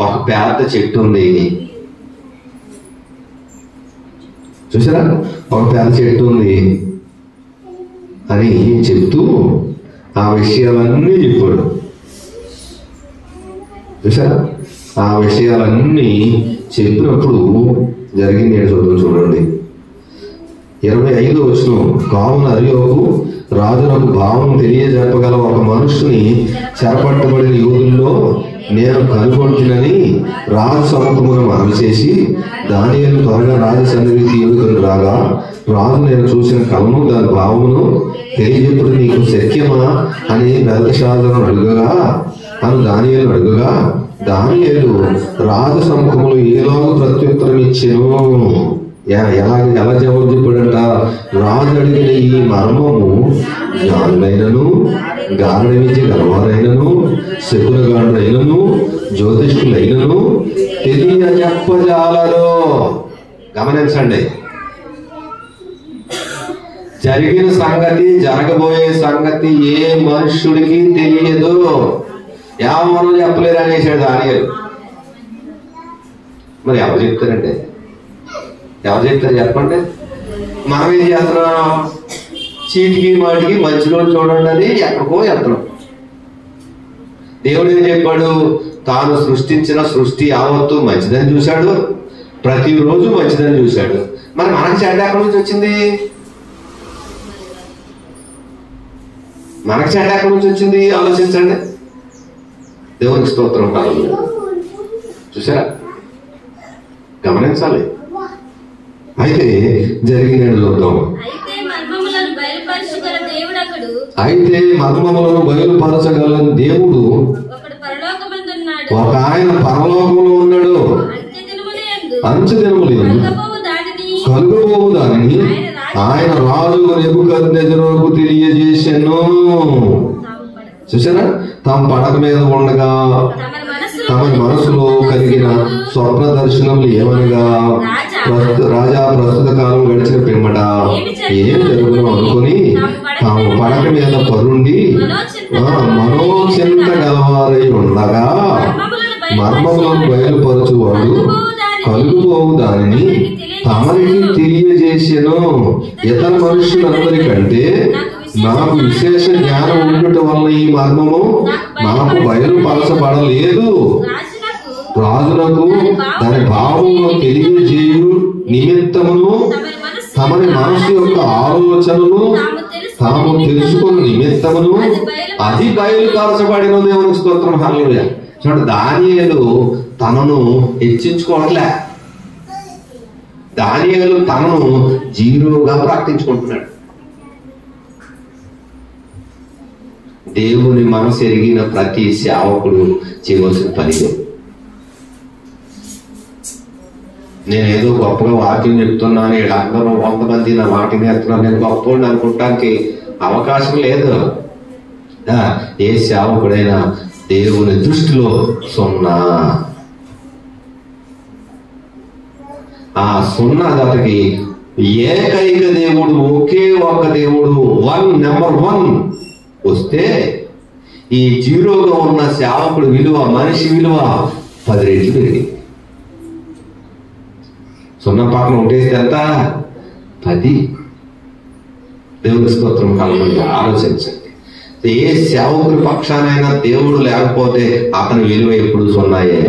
ఒక పెద్ద చెట్టు ఉంది. చూసారా? ఒక పెద్ద చెట్టు ఉంది అని చెప్తూ ఆ విషయాలన్నీ చెప్పాడు. చూసారా? ఆ విషయాలన్నీ చెప్పినప్పుడు జరిగింది ఏంటో చూడండి. 25 కావున అర్యోకు రాజునకు భావం తెలియజెప్పగల ఒక మనుషుని చెరపట్టబడిన యూదుల్లో నేను కనుగొంటునని రాజు సముఖమున మనవి చేసి దానియేలు త్వరగా రాజు సన్నిధికి తీసుకుని రాగా రాజు నేను చూసిన కలను దాని భావమును తెలియజెప్పుడు నీకు శక్యమా అని బెల్తషాజరును అడుగగా దానియేలు రాజు సముఖములు ఏలోగా ప్రత్యుత్తరం ఇచ్చెను. ఎలా జవాబు చెప్పాడంట? రాజు అడిగిన ఈ మర్మము జ్ఞానులైనను, గారణ విద్య గలవారైనను, శకునగాండ్రైనను, జ్యోతిష్కులైనను తెలియజెప్పజాలరు. గమనించండి, జరిగిన సంగతి, జరగబోయే సంగతి ఏ మనుష్యుడికి తెలియదు. ఎవరు చెప్పలేరు అనేసాడు దానియేలు. మరి ఎవరు చెప్తారండి? ఎవరు చెప్తారు చెప్పండి? మనం ఏం చేస్తున్నాం? చీటికి వాడికి మంచిలో చూడండి అని ఎక్కడికో ఎత్తడం. దేవుడు ఏం చెప్పాడు? తాను సృష్టించిన సృష్టి యావత్తు మంచిదని చూశాడు, ప్రతిరోజు మంచిదని చూశాడు. మరి మనకి చెడ్డ ఎక్కడి నుంచి వచ్చింది? మనకి చెడ్డ ఎక్కడి నుంచి వచ్చింది? ఆలోచించండి. దేవునికి స్తోత్రం కాదు. చూసారా? గమనించాలి. అయితే జరిగిందని చూద్దాం. అయితే మర్మములను బయలుపరచగల దేవుడు ఒక ఆయన పరలోకంలో ఉన్నాడు. అంచె దినములు కలుగబోవు దానిని ఆయన రాజు నెబుకద్నెజరుకు తెలియజేసెను. చూసారా? తమ పడక మీద ఉండగా తమ మనసులో కలిగిన స్వప్న దర్శనములు ఏమనగా, రాజా ప్రస్తుత కాలం గడిచిన పిమ్మట ఏం జరుగునో అనుకుని తాము పడక మీద పరుండి మనోచింత గలవారై ఉండగా మర్మములను బయలుపరచువాడు కలుగుపోవు దానిని తమరికి తెలియజేసెను. ఇతర మనుషులందరికంటే నాకు విశేష జ్ఞానం ఉండటం వల్ల ఈ మర్మము నాకు బయలుపరచబడలేదు. రాజులకు దాని భావమును తెలియజేయు నిమిత్తమును తమని మనసు యొక్క ఆలోచనలు తాము తెలుసుకున్న నిమిత్తమును అది బయలుపరచబడిన. దేవునికి స్తోత్రం. హల్లెలూయా. చూడండి, దానియేలు తనను హెచ్చించుకోవట్లే. దానియేలు తనను జీరోగా ప్రకటించుకుంటున్నాడు. దేవుని మనసు ఎరిగిన ప్రతి సేవకుడు చేయవలసిన పని. నేనేదో గొప్పగా వాక్యం చెప్తున్నాను, అందరూ 100 మంది నా వాటిని ఎత్తున్నాను, నేను గొప్పవాడిని అనుకోవటానికి అవకాశం లేదు. ఏ సేవకుడైనా దేవుని దృష్టిలో సున్నా. ఆ సున్నా దానికి ఏకైక దేవుడు, ఒకే ఒక్క దేవుడు, నెంబర్ 1 వస్తే ఈ జీరోగా ఉన్న సేవకుడు విలువ, మనిషి విలువ 10 రెట్లు పెరిగింది. సున్నా పక్కన ఉంటేస్తే ఎంత? 10. దేవుని స్తోత్రం. కలగండి. ఆలోచించండి. ఏ సేవకుని పక్షానైనా దేవుడు లేకపోతే అతని విలువ ఎప్పుడు సున్నాయే.